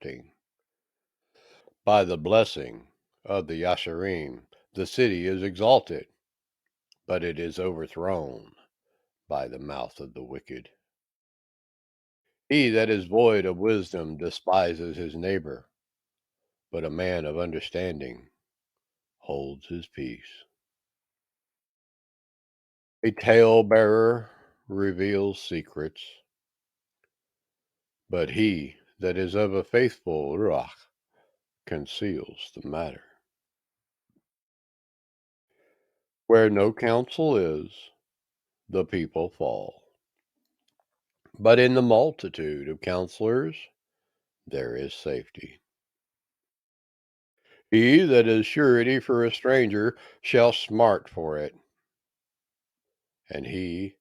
exalting. By the blessing of the Yasharim, the city is exalted, but it is overthrown by the mouth of the wicked. He that is void of wisdom despises his neighbor, but a man of understanding holds his peace. A talebearer reveals secrets, but he that is of a faithful Ruach conceals the matter. Where no counsel is, the people fall. But in the multitude of counselors, there is safety. He that is surety for a stranger shall smart for it, and he